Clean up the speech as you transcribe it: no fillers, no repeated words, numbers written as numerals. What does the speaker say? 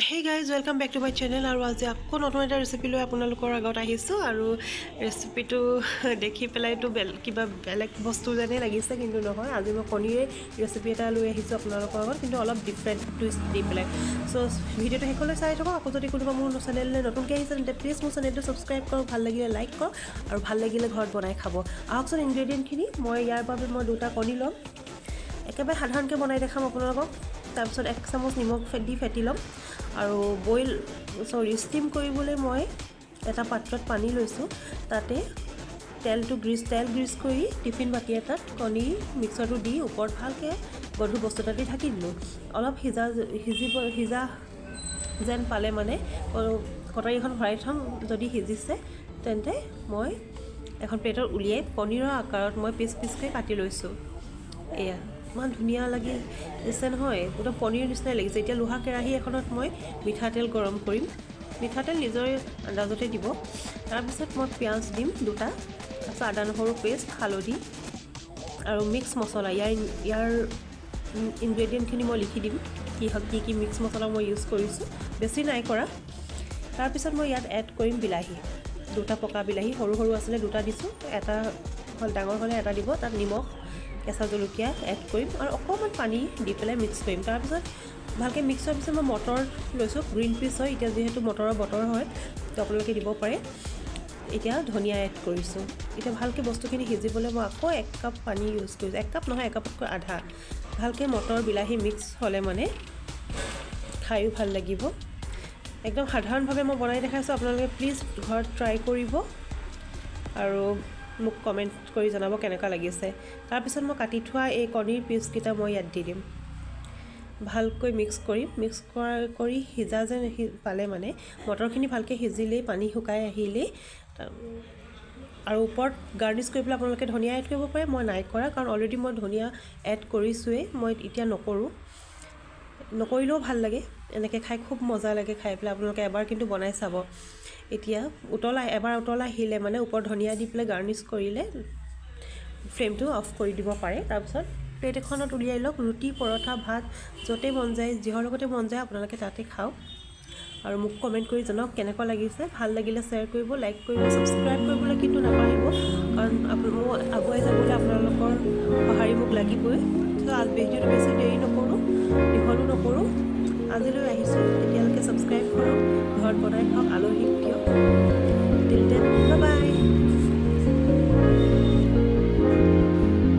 Hey guys, welcome back to my channel আৰু আজি আকৌ নতুন এটা ৰেচিপি লৈ আপোনালোকৰ আগত আহিছোঁ আৰু ৰেচিপিটো দেখি পেলাইতো কিবা বেলেগ বস্তু যেনে লাগিছে কিন্তু নহয় আজি মই কণীৰে ৰেচিপি এটা লৈ আহিছোঁ আপোনালোকৰ আগত কিন্তু অলপ ডিফাৰেণ্ট টুইষ্ট দি পেলাই সো ভিডিঅ'টো শেষলৈ চাই থাকক আকৌ যদি কোনোবা মোৰ চেনেললৈ নতুনকৈ আহিছে তেন্তে প্লিজ মোৰ চেনেলটো ছাবস্ক্ৰাইব কৰক ভাল লাগিলে লাইক কৰক আৰু ভাল লাগিলে ঘৰত বনাই খাব আহকচোন ইনগ্ৰেডিয়েণ্টখিনি মই ইয়াৰ বাবে মই দুটা কণী ল'ম একেবাৰে সাধাৰণকৈ বনাই দেখাম আপোনালোকক তাৰপিছত 1 চামুচ নিমখ দি ফেটি ল'ম আৰু ষ্টিম কৰিবলৈ মই এটা পাত্ৰত পানী লৈছোঁ তাতে তেল গ্ৰীজ কৰি টিফিন বাতি এটাত কণী মিক্সাৰটো দি ওপৰত ভালকৈ গধুৰ বস্তু এটা দি ঢাকি দিলোঁ অলপ সিজা যেন পালে মানে কটাৰী এখন ভৰাই থ'ম যদি সিজিছে তেন্তে মই এখন প্লেটত উলিয়াই পনীৰৰ আকাৰত মই পিচকৈ কাটি লৈছোঁ এয়া ইমান ধুনীয়া লাগিছে নহয় একদম পনীৰ নিচিনাই লাগিছে এতিয়া লোহা কেৰাহী এখনত মই মিঠাতেল গৰম কৰিম মিঠাতেল নিজৰ আন্দাজতে দিব তাৰপিছত মই পিঁয়াজ দিম দুটা তাৰপিছত আদা নহৰু পেষ্ট হালধি আৰু মিক্স মছলা ইয়াৰ ইনগ্ৰেডিয়েণ্টখিনি মই লিখি দিম কি মিক্স মছলা মই ইউজ কৰিছোঁ বেছি নাই কৰা তাৰপিছত মই ইয়াত এড কৰিম বিলাহী দুটা পকা বিলাহী সৰু আছিলে দুটা দিছোঁ এটা ডাঙৰ হ'লে এটা দিব তাত নিমখ কেঁচা জলকীয়া এড কৰিম আৰু অকণমান পানী দি পেলাই মিক্স কৰিম তাৰপিছত ভালকৈ মিক্স হোৱাৰ পিছত মই মটৰ লৈছোঁ গ্ৰীণ পিচ হয় এতিয়া যিহেতু মটৰৰ বতৰ হয় তো আপোনালোকে দিব পাৰে এতিয়া ধনিয়া এড কৰিছোঁ এতিয়া ভালকৈ বস্তুখিনি সিজিবলৈ মই আকৌ 1 কাপ পানী ইউজ কৰিছোঁ 1 কাপ নহয় 1 কাপতকৈ আধা ভালকৈ মটৰ বিলাহী মিক্স হ'লে মানে খায়ো ভাল লাগিব একদম সাধাৰণভাৱে মই বনাই দেখাইছোঁ আপোনালোকে প্লিজ ঘৰত ট্ৰাই কৰিব আৰু মোক কমেণ্ট কৰি জনাব কেনেকুৱা লাগিছে তাৰপিছত মই কাটি থোৱা এই কণীৰ পিচকেইটা মই ইয়াত দি দিম ভালকৈ মিক্স কৰি সিজা যেন পালে মানে মটৰখিনি ভালকৈ সিজিলেই পানী শুকাই আহিলেই আৰু ওপৰত গাৰ্নিছ কৰি পেলাই আপোনালোকে ধনিয়া এড কৰিব পাৰে মই নাই কৰা কাৰণ অলৰেডি মই ধনিয়া এড কৰিছোঁৱেই মই এতিয়া নকৰিলেও ভাল লাগে এনেকৈ খাই খুব মজা লাগে খাই পেলাই আপোনালোকে এবাৰ কিন্তু বনাই চাব এতিয়া এবাৰ উতলা আহিলে মানে ওপৰত ধনিয়া দি পেলাই গাৰ্নিছ কৰিলে ফ্লেমটো অফ কৰি দিব পাৰে তাৰপিছত প্লেট এখনত উলিয়াই লওক ৰুটি পৰঠা ভাত য'তে মন যায় যিহৰ লগতে মন যায় আপোনালোকে তাতে খাওক আৰু মোক কমেণ্ট কৰি জনাওক কেনেকুৱা লাগিছে ভাল লাগিলে শ্বেয়াৰ কৰিব লাইক কৰিব ছাবস্ক্ৰাইব কৰিবলৈ কিন্তু নাপাহৰিব কাৰণ মই আগুৱাই যাবলৈ আপোনালোকৰ সঁহাৰি মোক লাগিবই তো ভিডিঅ'টো বেছি দেৰি নকৰোঁ দীঘলো নকৰোঁ আজিলৈ আহিছোঁ এতিয়ালৈকে ছাবস্ক্ৰাইব কৰক ঘৰত বনাই খাওক আলহীক দিয়ক টিল দেন বাই বাই